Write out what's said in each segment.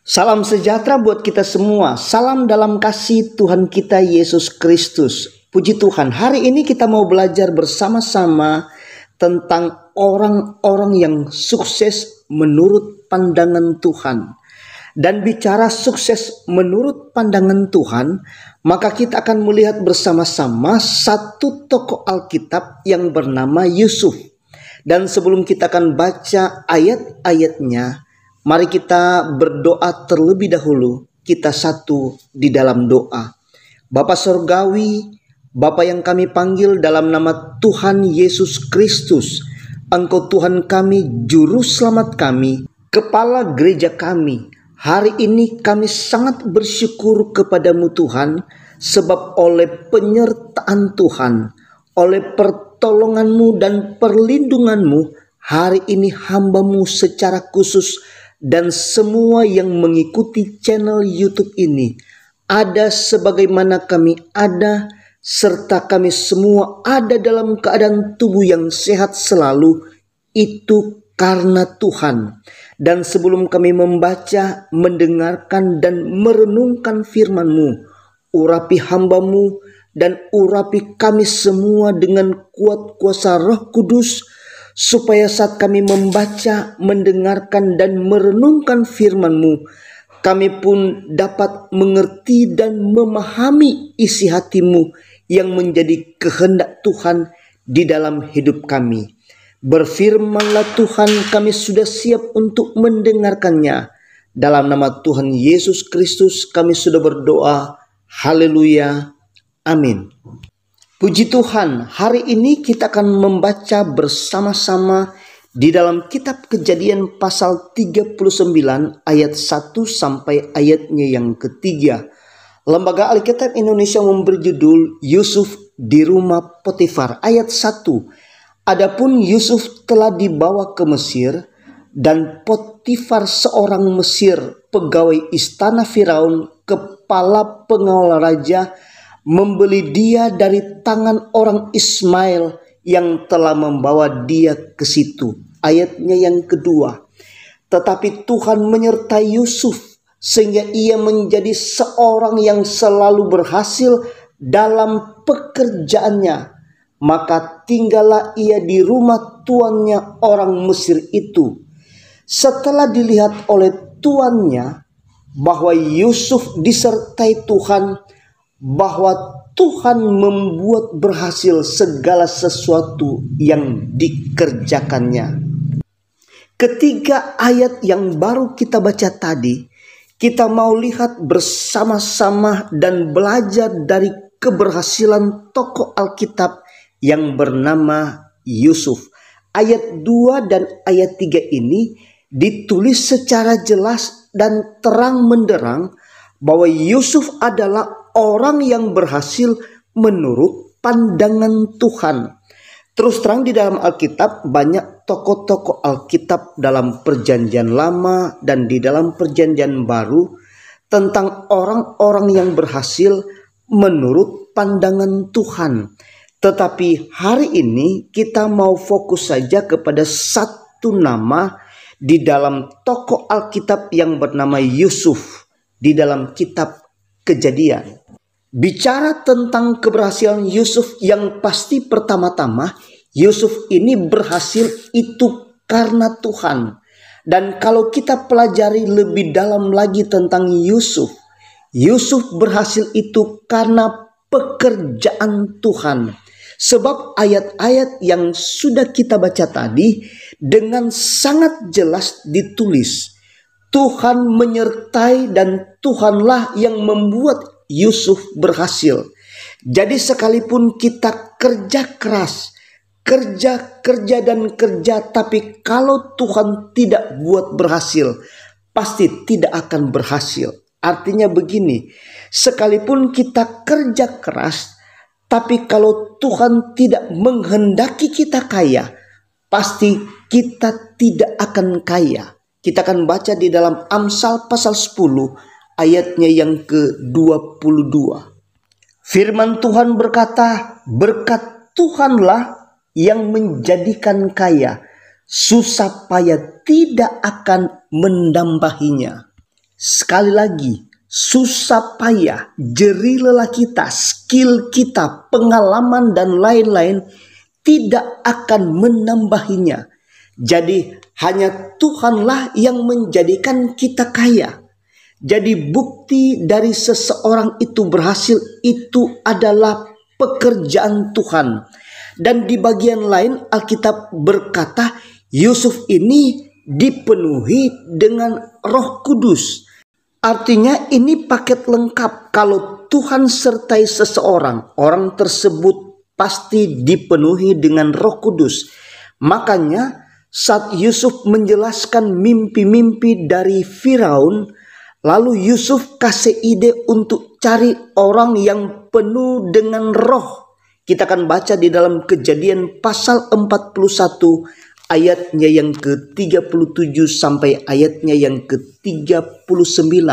Salam sejahtera buat kita semua. Salam dalam kasih Tuhan kita Yesus Kristus. Puji Tuhan, hari ini kita mau belajar bersama-sama tentang orang-orang yang sukses menurut pandangan Tuhan. Dan bicara sukses menurut pandangan Tuhan, maka kita akan melihat bersama-sama satu tokoh Alkitab yang bernama Yusuf. Dan sebelum kita akan baca ayat-ayatnya, mari kita berdoa terlebih dahulu. Kita satu di dalam doa. Bapa Sorgawi, Bapa yang kami panggil dalam nama Tuhan Yesus Kristus. Engkau Tuhan kami, Juru Selamat kami, Kepala Gereja kami. Hari ini kami sangat bersyukur kepadamu Tuhan, sebab oleh penyertaan Tuhan, oleh pertolonganmu dan perlindunganmu, hari ini hamba-Mu secara khusus dan semua yang mengikuti channel YouTube ini ada sebagaimana kami ada, serta kami semua ada dalam keadaan tubuh yang sehat selalu, itu karena Tuhan. Dan sebelum kami membaca, mendengarkan dan merenungkan firman-Mu, urapi hamba-Mu dan urapi kami semua dengan kuat kuasa Roh Kudus, supaya saat kami membaca, mendengarkan dan merenungkan firman-Mu, kami pun dapat mengerti dan memahami isi hati-Mu yang menjadi kehendak Tuhan di dalam hidup kami. Berfirmanlah Tuhan, kami sudah siap untuk mendengarkannya. Dalam nama Tuhan Yesus Kristus kami sudah berdoa. Haleluya. Amin. Puji Tuhan, hari ini kita akan membaca bersama-sama di dalam kitab Kejadian pasal 39 ayat 1 sampai ayatnya yang ketiga. Lembaga Alkitab Indonesia memberi judul Yusuf di rumah Potifar ayat 1. Adapun Yusuf telah dibawa ke Mesir, dan Potifar seorang Mesir, pegawai istana Firaun, kepala pengawal raja, membeli dia dari tangan orang Ismail yang telah membawa dia ke situ. Ayatnya yang kedua. Tetapi Tuhan menyertai Yusuf sehingga ia menjadi seorang yang selalu berhasil dalam pekerjaannya. Maka tinggallah ia di rumah tuannya orang Mesir itu. Setelah dilihat oleh tuannya bahwa Yusuf disertai Tuhan, bahwa Tuhan membuat berhasil segala sesuatu yang dikerjakannya. Ketiga ayat yang baru kita baca tadi, kita mau lihat bersama-sama dan belajar dari keberhasilan tokoh Alkitab yang bernama Yusuf. Ayat 2 dan ayat 3 ini ditulis secara jelas dan terang menderang bahwa Yusuf adalah orang yang berhasil menurut pandangan Tuhan. Terus terang di dalam Alkitab banyak tokoh-tokoh Alkitab dalam Perjanjian Lama dan di dalam Perjanjian Baru tentang orang-orang yang berhasil menurut pandangan Tuhan. Tetapi hari ini kita mau fokus saja kepada satu nama di dalam tokoh Alkitab yang bernama Yusuf di dalam kitab Kejadian. Bicara tentang keberhasilan Yusuf, yang pasti pertama-tama Yusuf ini berhasil itu karena Tuhan. Dan kalau kita pelajari lebih dalam lagi tentang Yusuf, Yusuf berhasil itu karena pekerjaan Tuhan. Sebab ayat-ayat yang sudah kita baca tadi dengan sangat jelas ditulis, Tuhan menyertai dan Tuhanlah yang membuat Yusuf berhasil. Jadi sekalipun kita kerja keras, kerja dan kerja, tapi kalau Tuhan tidak buat berhasil, pasti tidak akan berhasil. Artinya begini, sekalipun kita kerja keras, tapi kalau Tuhan tidak menghendaki kita kaya, pasti kita tidak akan kaya. Kita akan baca di dalam Amsal pasal 10 ayatnya yang ke-22. Firman Tuhan berkata, berkat Tuhanlah yang menjadikan kaya, susah payah tidak akan mendambahinya. Sekali lagi, susah payah, jerih lelah kita, skill kita, pengalaman dan lain-lain tidak akan menambahinya. Jadi hanya Tuhanlah yang menjadikan kita kaya. Jadi bukti dari seseorang itu berhasil itu adalah pekerjaan Tuhan. Dan di bagian lain Alkitab berkata Yusuf ini dipenuhi dengan Roh Kudus. Artinya ini paket lengkap. Kalau Tuhan sertai seseorang, orang tersebut pasti dipenuhi dengan Roh Kudus. Makanya saat Yusuf menjelaskan mimpi-mimpi dari Firaun, lalu Yusuf kasih ide untuk cari orang yang penuh dengan roh. Kita akan baca di dalam Kejadian pasal 41 ayatnya yang ke-37 sampai ayatnya yang ke-39.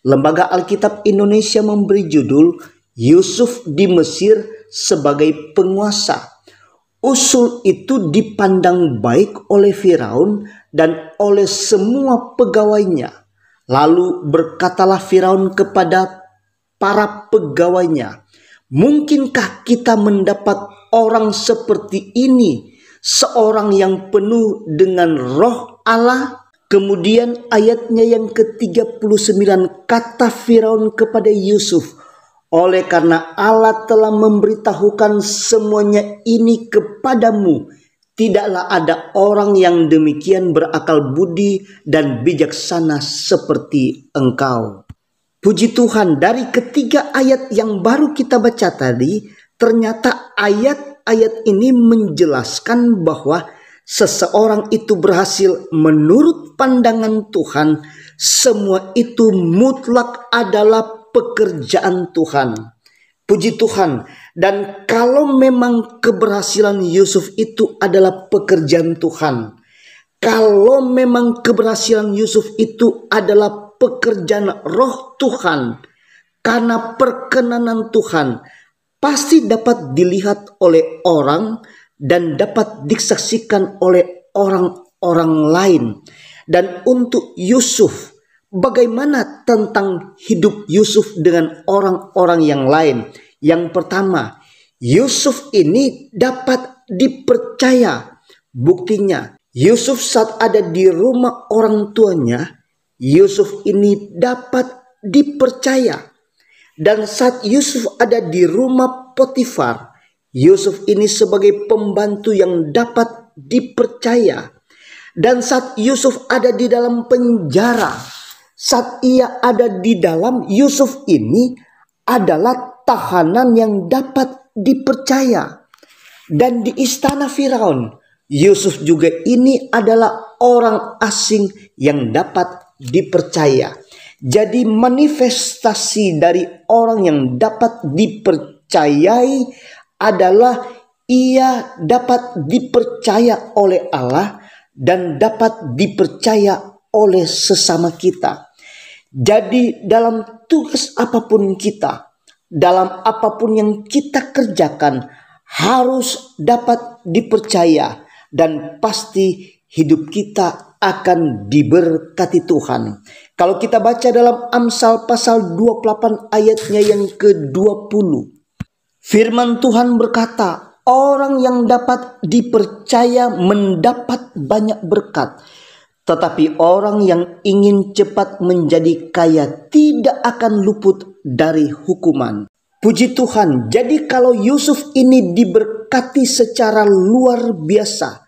Lembaga Alkitab Indonesia memberi judul Yusuf di Mesir sebagai penguasa. Usul itu dipandang baik oleh Firaun dan oleh semua pegawainya. Lalu berkatalah Firaun kepada para pegawainya, "Mungkinkah kita mendapat orang seperti ini, seorang yang penuh dengan roh Allah?" Kemudian ayatnya yang ke-39 kata Firaun kepada Yusuf, "Oleh karena Allah telah memberitahukan semuanya ini kepadamu, tidaklah ada orang yang demikian berakal budi dan bijaksana seperti engkau." Puji Tuhan, dari ketiga ayat yang baru kita baca tadi, ternyata ayat-ayat ini menjelaskan bahwa seseorang itu berhasil menurut pandangan Tuhan. Semua itu mutlak adalah pekerjaan Tuhan. Puji Tuhan. Dan kalau memang keberhasilan Yusuf itu adalah pekerjaan Tuhan, kalau memang keberhasilan Yusuf itu adalah pekerjaan Roh Tuhan, karena perkenanan Tuhan, pasti dapat dilihat oleh orang dan dapat disaksikan oleh orang-orang lain. Dan untuk Yusuf, bagaimana tentang hidup Yusuf dengan orang-orang yang lain? Yang pertama, Yusuf ini dapat dipercaya. Buktinya, Yusuf saat ada di rumah orang tuanya, Yusuf ini dapat dipercaya. Dan saat Yusuf ada di rumah Potifar, Yusuf ini sebagai pembantu yang dapat dipercaya. Dan saat Yusuf ada di dalam penjara, saat ia ada di dalam, Yusuf ini adalah tahanan yang dapat dipercaya. Dan di istana Firaun, Yusuf juga ini adalah orang asing yang dapat dipercaya. Jadi manifestasi dari orang yang dapat dipercayai adalah ia dapat dipercaya oleh Allah dan dapat dipercaya oleh sesama kita. Jadi dalam tugas apapun kita, dalam apapun yang kita kerjakan, harus dapat dipercaya dan pasti hidup kita akan diberkati Tuhan. Kalau kita baca dalam Amsal pasal 28 ayatnya yang ke-20, firman Tuhan berkata, orang yang dapat dipercaya mendapat banyak berkat, tetapi orang yang ingin cepat menjadi kaya tidak akan luput dari hukuman. Puji Tuhan, jadi kalau Yusuf ini diberkati secara luar biasa,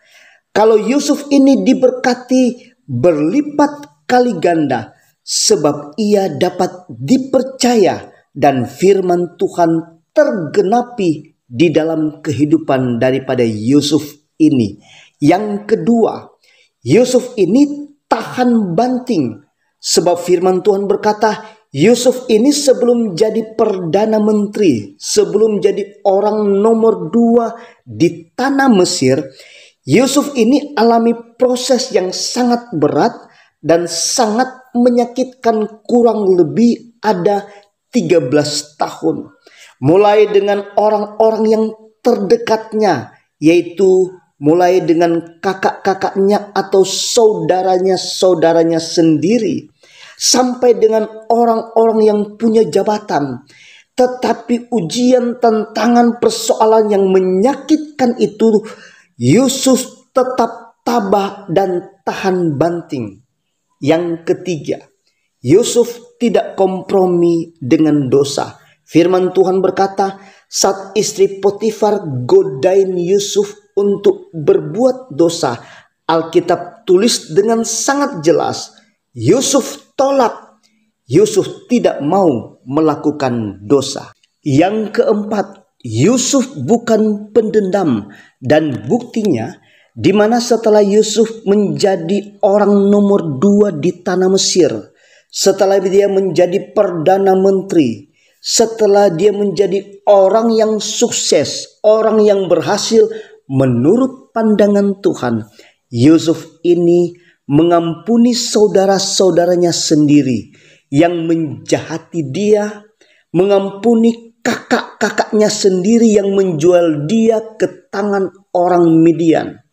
kalau Yusuf ini diberkati berlipat kali ganda, sebab ia dapat dipercaya dan firman Tuhan tergenapi di dalam kehidupan daripada Yusuf ini. Yang kedua, Yusuf ini tahan banting, sebab firman Tuhan berkata, Yusuf ini sebelum jadi Perdana Menteri, sebelum jadi orang nomor 2 di tanah Mesir, Yusuf ini alami proses yang sangat berat dan sangat menyakitkan, kurang lebih ada 13 tahun. Mulai dengan orang-orang yang terdekatnya, yaitu mulai dengan kakak-kakaknya atau saudaranya sendiri. sampai dengan orang-orang yang punya jabatan. Tetapi ujian, tantangan, persoalan yang menyakitkan itu, Yusuf tetap tabah dan tahan banting. Yang ketiga, Yusuf tidak kompromi dengan dosa. Firman Tuhan berkata, saat istri Potifar godain Yusuf untuk berbuat dosa, Alkitab tulis dengan sangat jelas, Yusuf tolak. Yusuf tidak mau melakukan dosa. Yang keempat, Yusuf bukan pendendam, dan buktinya di mana setelah Yusuf menjadi orang nomor 2 di tanah Mesir, setelah dia menjadi perdana menteri, setelah dia menjadi orang yang sukses, orang yang berhasil menurut pandangan Tuhan, Yusuf ini mengampuni saudara-saudaranya sendiri yang menjahati dia, mengampuni kakak-kakaknya sendiri yang menjual dia ke tangan orang Midian.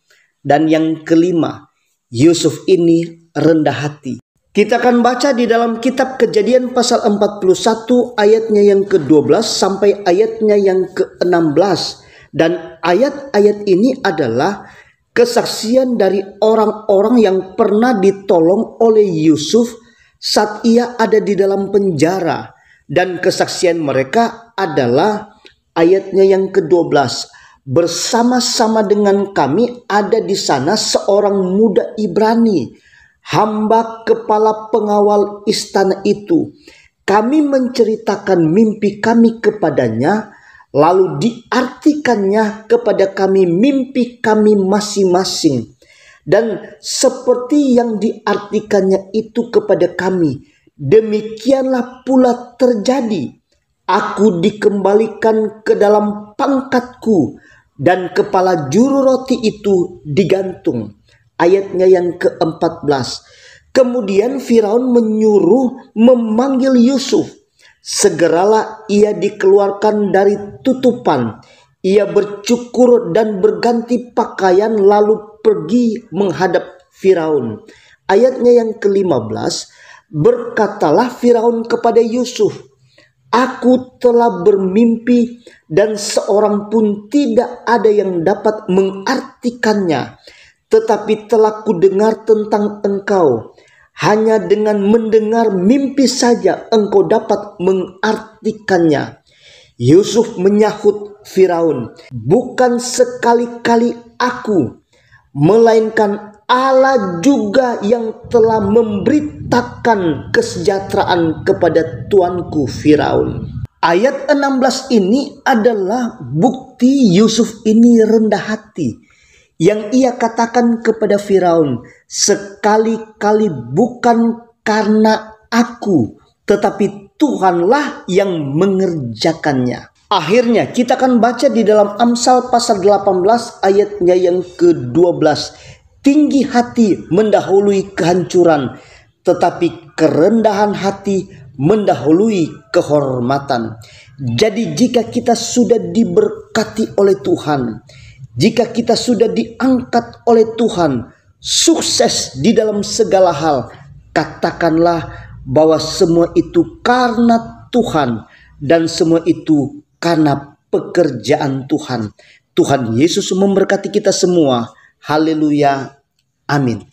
Dan yang kelima, Yusuf ini rendah hati. Kita akan baca di dalam kitab Kejadian pasal 41 ayatnya yang ke-12 sampai ayatnya yang ke-16. Dan ayat-ayat ini adalah kesaksian dari orang-orang yang pernah ditolong oleh Yusuf saat ia ada di dalam penjara. Dan kesaksian mereka adalah ayatnya yang ke-12. Bersama-sama dengan kami ada di sana seorang muda Ibrani, hamba kepala pengawal istana itu. Kami menceritakan mimpi kami kepadanya, lalu diartikannya kepada kami mimpi kami masing-masing. Dan seperti yang diartikannya itu kepada kami, demikianlah pula terjadi. Aku dikembalikan ke dalam pangkatku, dan kepala juru roti itu digantung. Ayatnya yang ke-14. Kemudian Firaun menyuruh memanggil Yusuf. Segeralah ia dikeluarkan dari tutupan. Ia bercukur dan berganti pakaian lalu pergi menghadap Firaun. Ayatnya yang ke-15, berkatalah Firaun kepada Yusuf, aku telah bermimpi dan seorang pun tidak ada yang dapat mengartikannya. Tetapi telah kudengar tentang engkau. Hanya dengan mendengar mimpi saja engkau dapat mengartikannya. Yusuf menyahut Firaun, bukan sekali-kali aku, melainkan Allah juga yang telah memberitakan kesejahteraan kepada tuanku Firaun. Ayat 16 ini adalah bukti Yusuf ini rendah hati. Yang ia katakan kepada Firaun, sekali-kali bukan karena aku, tetapi Tuhanlah yang mengerjakannya. Akhirnya kita akan baca di dalam Amsal pasal 18 ayatnya yang ke-12. Tinggi hati mendahului kehancuran, tetapi kerendahan hati mendahului kehormatan. Jadi jika kita sudah diberkati oleh Tuhan, jika kita sudah diangkat oleh Tuhan, sukses di dalam segala hal, katakanlah bahwa semua itu karena Tuhan dan semua itu karena pekerjaan Tuhan. Tuhan Yesus memberkati kita semua. Haleluya. Amin.